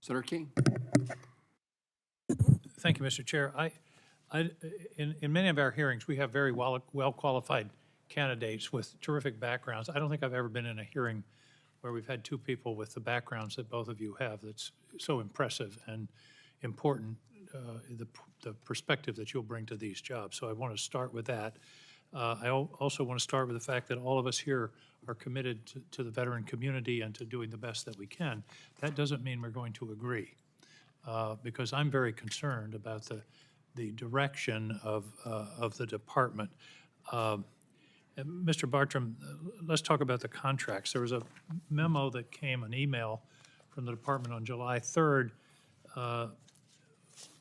Senator King. Thank you, Mr. Chair. In many of our hearings, we have very well-qualified candidates with terrific backgrounds. I don't think I've ever been in a hearing where we've had two people with the backgrounds that both of you have that's so impressive and important, the perspective that you'll bring to these jobs. So I want to start with that. I also want to start with the fact that all of us here are committed to the veteran community and to doing the best that we can. That doesn't mean we're going to agree, because I'm very concerned about the direction of the department. Mr. Bartrum, let's talk about the contracts. There was a memo that came, an email from the department on July 3rd.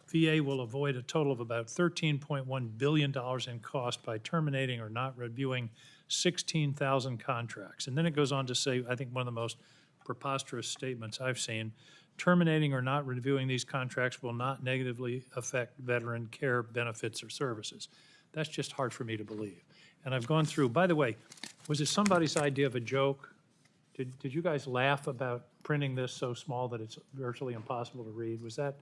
VA will avoid a total of about $13.1 billion in cost by terminating or not reviewing 16,000 contracts. And then it goes on to say, I think one of the most preposterous statements I've seen, terminating or not reviewing these contracts will not negatively affect veteran care benefits or services. That's just hard for me to believe. And I've gone through, by the way, was it somebody's idea of a joke? Did you guys laugh about printing this so small that it's virtually impossible to read? Was that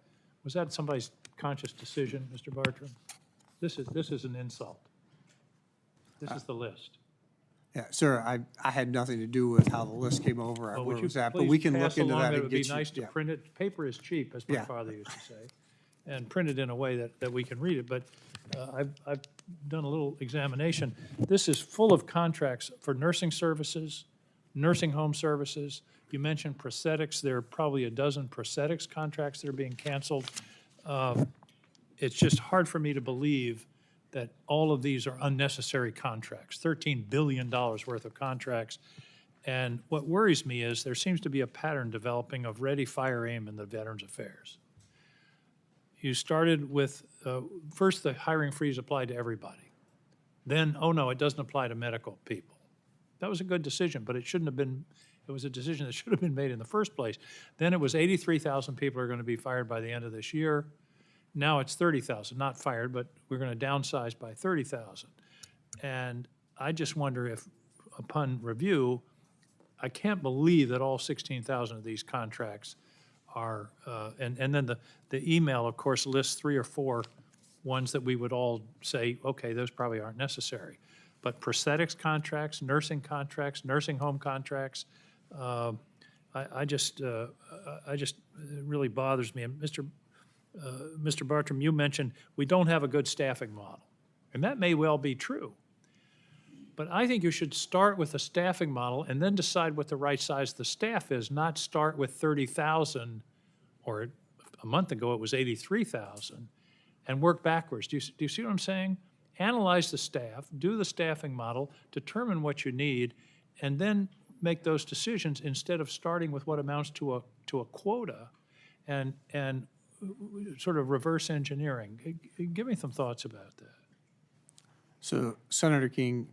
somebody's conscious decision, Mr. Bartrum? This is an insult. This is the list. Yeah, sir, I had nothing to do with how the list came over or where it was at, but we can look into that and get you. It would be nice to print it. Paper is cheap, as my father used to say, and print it in a way that we can read it. But I've done a little examination. This is full of contracts for nursing services, nursing home services. You mentioned prosthetics. There are probably a dozen prosthetics contracts that are being canceled. It's just hard for me to believe that all of these are unnecessary contracts, $13 billion worth of contracts. And what worries me is there seems to be a pattern developing of ready, fire, aim in the Veterans Affairs. You started with, first the hiring freeze applied to everybody. Then, oh no, it doesn't apply to medical people. That was a good decision, but it shouldn't have been. It was a decision that should have been made in the first place. Then it was 83,000 people are going to be fired by the end of this year. Now it's 30,000, not fired, but we're going to downsize by 30,000. And I just wonder if, upon review, I can't believe that all 16,000 of these contracts are, and then the email, of course, lists 3 or 4 ones that we would all say, okay, those probably aren't necessary. But prosthetics contracts, nursing home contracts, it really bothers me. And Mr. Bartrum, you mentioned we don't have a good staffing model, and that may well be true. But I think you should start with a staffing model and then decide what the right size of the staff is, not start with 30,000, or a month ago it was 83,000, and work backwards. Do you see what I'm saying? Analyze the staff, do the staffing model, determine what you need, and then make those decisions instead of starting with what amounts to a quota and sort of reverse engineering. Give me some thoughts about that. So, Senator King,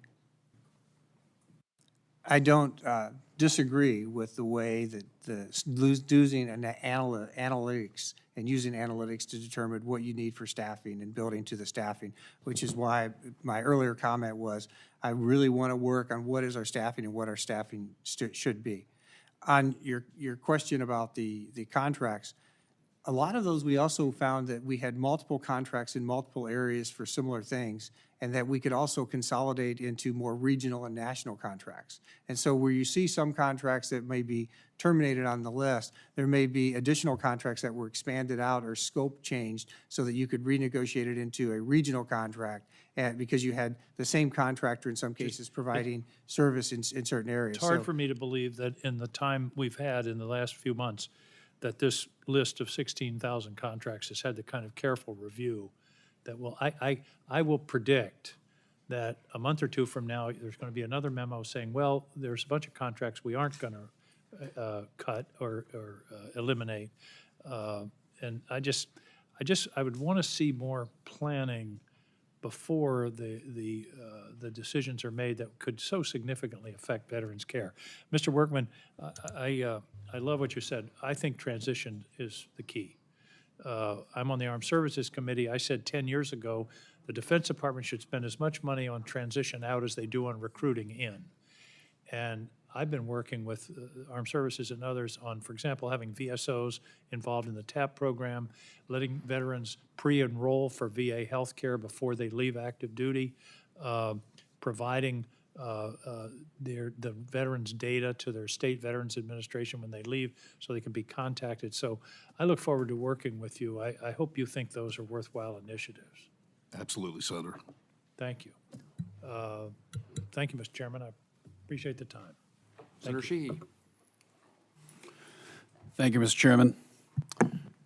I don't disagree with the way that using analytics and using analytics to determine what you need for staffing and building to the staffing, which is why my earlier comment was I really want to work on what is our staffing and what our staffing should be. On your question about the contracts, a lot of those we also found that we had multiple contracts in multiple areas for similar things, and that we could also consolidate into more regional and national contracts. And so where you see some contracts that may be terminated on the list, there may be additional contracts that were expanded out or scope changed so that you could renegotiate it into a regional contract, and because you had the same contractor in some cases providing service in certain areas. It's hard for me to believe that in the time we've had in the last few months that this list of 16,000 contracts has had the kind of careful review that will, I will predict that a month or two from now, there's going to be another memo saying, well, there's a bunch of contracts we aren't going to cut or eliminate. And I would want to see more planning before the decisions are made that could so significantly affect veterans' care. Mr. Workman, I love what you said. I think transition is the key. I'm on the Armed Services Committee. I said 10 years ago the Defense Department should spend as much money on transition out as they do on recruiting in. And I've been working with Armed Services and others on, for example, having VSOs involved in the TAP program, letting veterans pre-enroll for VA health care before they leave active duty, providing the veterans' data to their state Veterans Administration when they leave so they can be contacted. So I look forward to working with you. I hope you think those are worthwhile initiatives. Absolutely, Senator. Thank you. Thank you, Mr. Chairman. I appreciate the time. Senator Sheehy. Thank you, Mr. Chairman.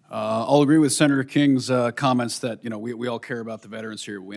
I'll agree with Senator King's comments that, we all care about the veterans here. We